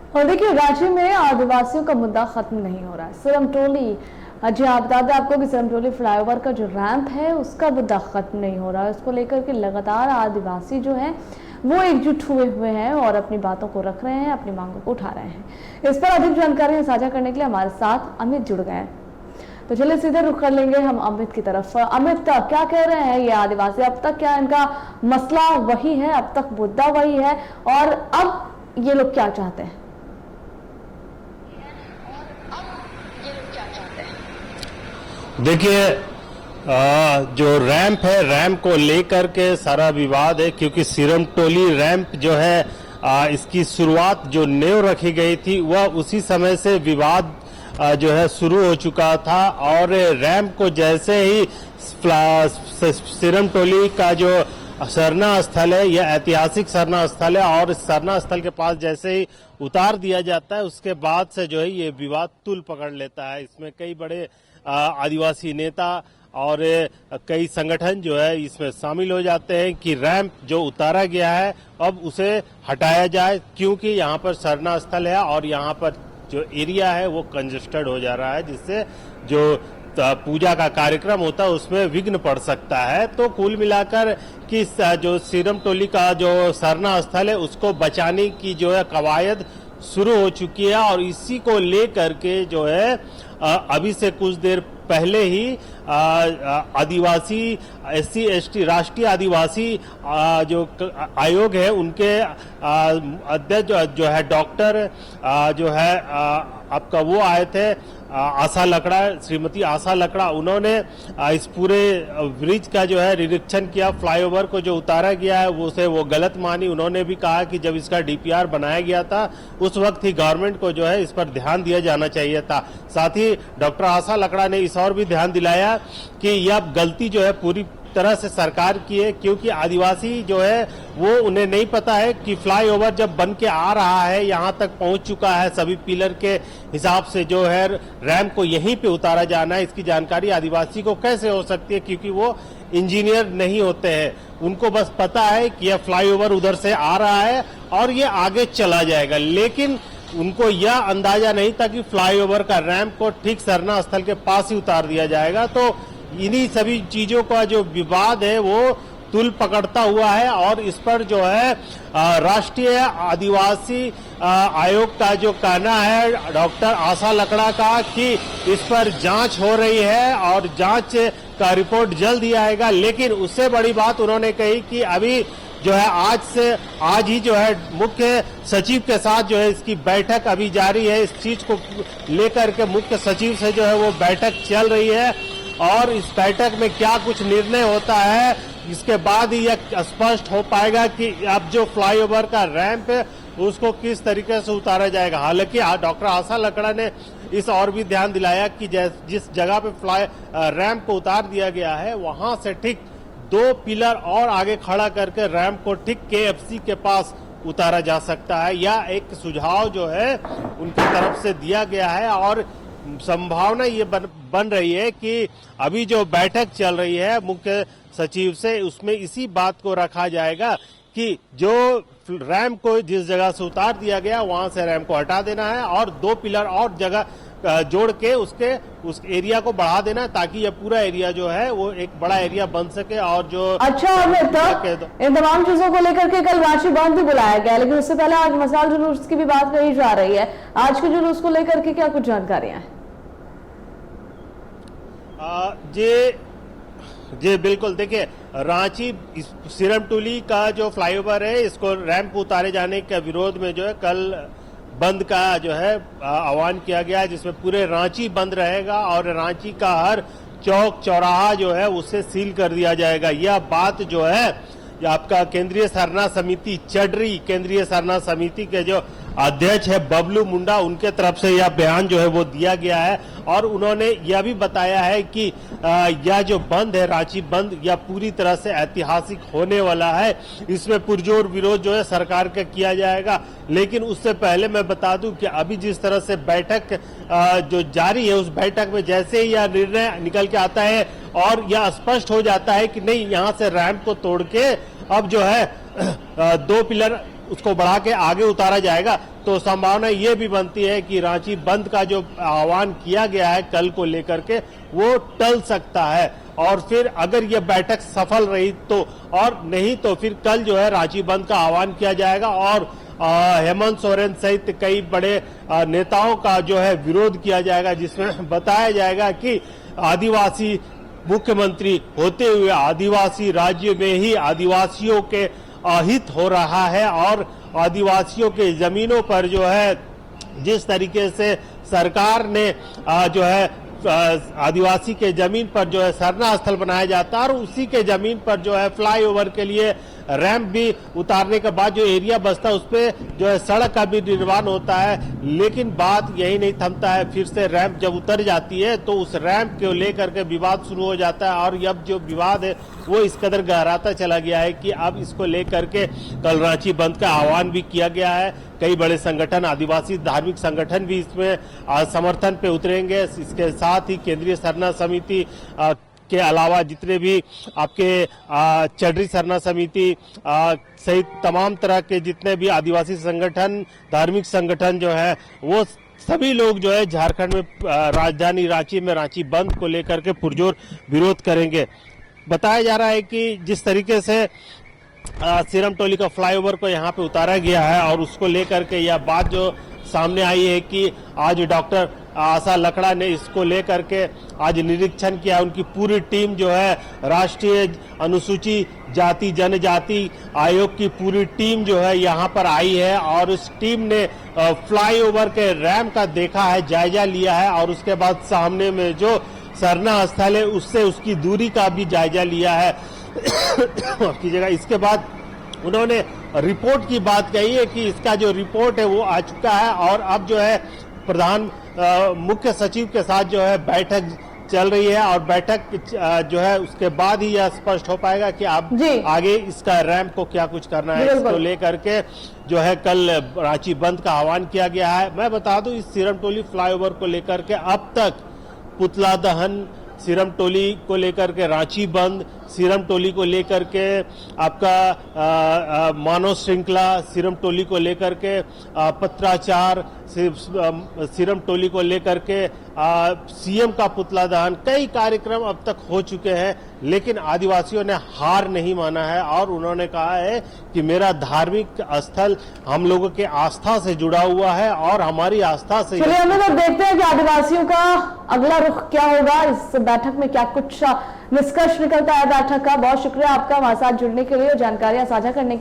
और देखिए, रांची में आदिवासियों का मुद्दा खत्म नहीं हो रहा है। सिरमटोली, जी आप बता दें आपको कि सिरमटोली फ्लाईओवर का जो रैंप है उसका मुद्दा खत्म नहीं हो रहा है। उसको लेकर के लगातार आदिवासी जो है वो एकजुट हुए हैं और अपनी बातों को रख रहे हैं, अपनी मांगों को उठा रहे हैं। इस पर अधिक जानकारी साझा करने के लिए हमारे साथ अमित जुड़ गए हैं। तो चलिए सीधे रुख कर लेंगे हम अमित की तरफ। अमित, क्या कह रहे हैं ये आदिवासी? अब तक क्या इनका मसला वही है, अब तक मुद्दा वही है, और अब ये लोग क्या चाहते हैं? देखिए, जो रैंप है, रैंप को लेकर के सारा विवाद है, क्योंकि सिरमटोली रैंप जो है इसकी शुरुआत जो नींव रखी गई थी वह उसी समय से विवाद जो है शुरू हो चुका था। और रैंप को जैसे ही सिरमटोली का जो सरना स्थल है, यह ऐतिहासिक सरना स्थल है, और इस सरना स्थल के पास जैसे ही उतार दिया जाता है उसके बाद से जो है ये विवाद तूल पकड़ लेता है। इसमें कई बड़े आदिवासी नेता और कई संगठन जो है इसमें शामिल हो जाते हैं कि रैंप जो उतारा गया है अब उसे हटाया जाए, क्योंकि यहाँ पर सरना स्थल है और यहाँ पर जो एरिया है वो कंजेस्टेड हो जा रहा है, जिससे जो पूजा का कार्यक्रम होता है उसमें विघ्न पड़ सकता है। तो कुल मिलाकर कि जो सिरमटोली का जो सरना स्थल है उसको बचाने की जो है कवायद शुरू हो चुकी है, और इसी को लेकर के जो है अभी से कुछ देर पहले ही आदिवासी SC ST राष्ट्रीय आदिवासी जो आयोग है उनके अध्यक्ष जो है डॉक्टर जो है आपका वो आए थे आशा लकड़ा, श्रीमती आशा लकड़ा। उन्होंने इस पूरे ब्रिज का जो है निरीक्षण किया, फ्लाईओवर को जो उतारा गया है उसे वो गलत मानी। उन्होंने भी कहा कि जब इसका DPR बनाया गया था उस वक्त ही गवर्नमेंट को जो है इस पर ध्यान दिया जाना चाहिए था। साथ ही डॉक्टर आशा लकड़ा ने इस और भी ध्यान दिलाया कि यह गलती जो है पूरी तरह से सरकार की है, क्योंकि आदिवासी जो है वो उन्हें नहीं पता है कि फ्लाईओवर जब बन के आ रहा है, यहाँ तक पहुँच चुका है, सभी पिलर के हिसाब से जो है रैंप को यहीं पे उतारा जाना है, इसकी जानकारी आदिवासी को कैसे हो सकती है? क्योंकि वो इंजीनियर नहीं होते हैं, उनको बस पता है कि यह फ्लाईओवर उधर से आ रहा है और ये आगे चला जाएगा। लेकिन उनको यह अंदाजा नहीं था कि फ्लाईओवर का रैंप को ठीक सरना स्थल के पास ही उतार दिया जाएगा। तो इन्हीं सभी चीजों का जो विवाद है वो तुल पकड़ता हुआ है, और इस पर जो है राष्ट्रीय आदिवासी आयोग का जो कहना है डॉक्टर आशा लकड़ा का कि इस पर जांच हो रही है और जांच का रिपोर्ट जल्द ही आएगा। लेकिन उससे बड़ी बात उन्होंने कही कि अभी जो है आज ही जो है मुख्य सचिव के साथ जो है इसकी बैठक अभी जारी है। इस चीज को लेकर के मुख्य सचिव से जो है वो बैठक चल रही है, और इस बैठक में क्या कुछ निर्णय होता है इसके बाद ही यह स्पष्ट हो पाएगा कि अब जो फ्लाईओवर का रैंप है उसको किस तरीके से उतारा जाएगा। हालांकि डॉक्टर आशा लकड़ा ने इस और भी ध्यान दिलाया कि जिस जगह पे रैंप को उतार दिया गया है वहां से ठीक 2 पिलर और आगे खड़ा करके रैंप को ठीक KFC के पास उतारा जा सकता है। यह एक सुझाव जो है उनकी तरफ से दिया गया है, और संभावना ये बन रही है कि अभी जो बैठक चल रही है मुख्य सचिव से उसमें इसी बात को रखा जाएगा कि जो रैंप को जिस जगह से उतार दिया गया वहां से रैंप को हटा देना है और 2 पिलर और जगह जोड़ के उस एरिया को बढ़ा देना है, ताकि यह पूरा एरिया जो है वो एक बड़ा एरिया बन सके। और जो अच्छा अमित, इन तमाम चीजों को लेकर के कल रांची बंद भी बुलाया गया, लेकिन उससे पहले आज मसाल जुलूस की भी बात कही जा रही है। आज के जुलूस को लेकर के क्या कुछ जानकारियां हैं? जी बिल्कुल, देखिए रांची सिरमटोली का जो फ्लाईओवर है इसको रैंप उतारे जाने के विरोध में जो है कल बंद का जो है आह्वान किया गया है, जिसमें पूरे रांची बंद रहेगा और रांची का हर चौक चौराहा जो है उसे सील कर दिया जाएगा। यह बात जो है आपका केंद्रीय सरना समिति चडरी केंद्रीय सरना समिति के जो अध्यक्ष है बबलू मुंडा, उनके तरफ से यह बयान जो है वो दिया गया है, और उन्होंने यह भी बताया है कि यह जो बंद है रांची बंद यह पूरी तरह से ऐतिहासिक होने वाला है। इसमें पुरजोर विरोध जो है सरकार का किया जाएगा। लेकिन उससे पहले मैं बता दूं कि अभी जिस तरह से बैठक जो जारी है उस बैठक में जैसे ही यह निर्णय निकल के आता है और यह स्पष्ट हो जाता है कि नहीं, यहाँ से रैंप को तोड़ के अब जो है 2 पिलर उसको बढ़ा के आगे उतारा जाएगा तो संभावना ये भी बनती है कि रांची बंद का जो आह्वान किया गया है कल को लेकर के वो टल सकता है। और फिर अगर ये बैठक सफल रही तो, और नहीं तो फिर कल जो है रांची बंद का आह्वान किया जाएगा और हेमंत सोरेन सहित कई बड़े नेताओं का जो है विरोध किया जाएगा, जिसमें बताया जाएगा कि आदिवासी मुख्यमंत्री होते हुए आदिवासी राज्य में ही आदिवासियों के अहित हो रहा है और आदिवासियों के जमीनों पर जो है जिस तरीके से सरकार ने जो है आदिवासी के जमीन पर जो है सरना स्थल बनाया जाता है और उसी के जमीन पर जो है फ्लाईओवर के लिए रैंप भी उतारने के बाद जो एरिया बचता है उस पे जो है सड़क का भी निर्माण होता है। लेकिन बात यही नहीं थमता है, फिर से रैंप जब उतर जाती है तो उस रैंप को लेकर के विवाद शुरू हो जाता है और अब जो विवाद है वो इस कदर गहराता चला गया है कि अब इसको लेकर के कल रांची बंद का आह्वान भी किया गया है। कई बड़े संगठन, आदिवासी धार्मिक संगठन भी इसमें समर्थन पे उतरेंगे। इसके साथ ही केंद्रीय सरना समिति के अलावा जितने भी आपके चड्डी सरना समिति सहित तमाम तरह के जितने भी आदिवासी संगठन, धार्मिक संगठन जो है वो सभी लोग जो है झारखंड में राजधानी रांची में रांची बंद को लेकर के पुरजोर विरोध करेंगे। बताया जा रहा है कि जिस तरीके से सिरमटोली का फ्लाईओवर को यहाँ पे उतारा गया है और उसको लेकर के यह बात जो सामने आई है कि आज डॉक्टर आशा लकड़ा ने इसको लेकर के आज निरीक्षण किया। उनकी पूरी टीम जो है राष्ट्रीय अनुसूची जाति जनजाति आयोग की पूरी टीम जो है यहाँ पर आई है और उस टीम ने फ्लाईओवर के रैंप का देखा है, जायजा लिया है और उसके बाद सामने में जो सरना स्थल है उससे उसकी दूरी का भी जायजा लिया है कीजिएगा। इसके बाद उन्होंने रिपोर्ट की बात कही है कि इसका जो रिपोर्ट है वो आ चुका है और अब जो है प्रधान मुख्य सचिव के साथ जो है बैठक चल रही है और बैठक जो है उसके बाद ही यह स्पष्ट हो पाएगा कि अब आगे इसका रैंप को क्या कुछ करना है। इसको लेकर के जो है कल रांची बंद का आह्वान किया गया है। मैं बता दूं इस सिरमटोली फ्लाईओवर को लेकर के अब तक पुतला दहन, सिरमटोली को लेकर के रांची बंद, सिरमटोली को लेकर के आपका मानव श्रृंखला, सिरमटोली को लेकर के पत्राचार, सिरमटोली को लेकर के सीएम का पुतला दहन, कई कार्यक्रम अब तक हो चुके हैं लेकिन आदिवासियों ने हार नहीं माना है और उन्होंने कहा है कि मेरा धार्मिक स्थल हम लोगों के आस्था से जुड़ा हुआ है और हमारी आस्था से। चलिए हम लोग देखते हैं कि आदिवासियों का अगला रुख क्या होगा, इस बैठक में क्या कुछ निष्कर्ष निकलता है बैठक का। बहुत शुक्रिया आपका हमारे साथ जुड़ने के लिए और जानकारियां साझा करने के लिए।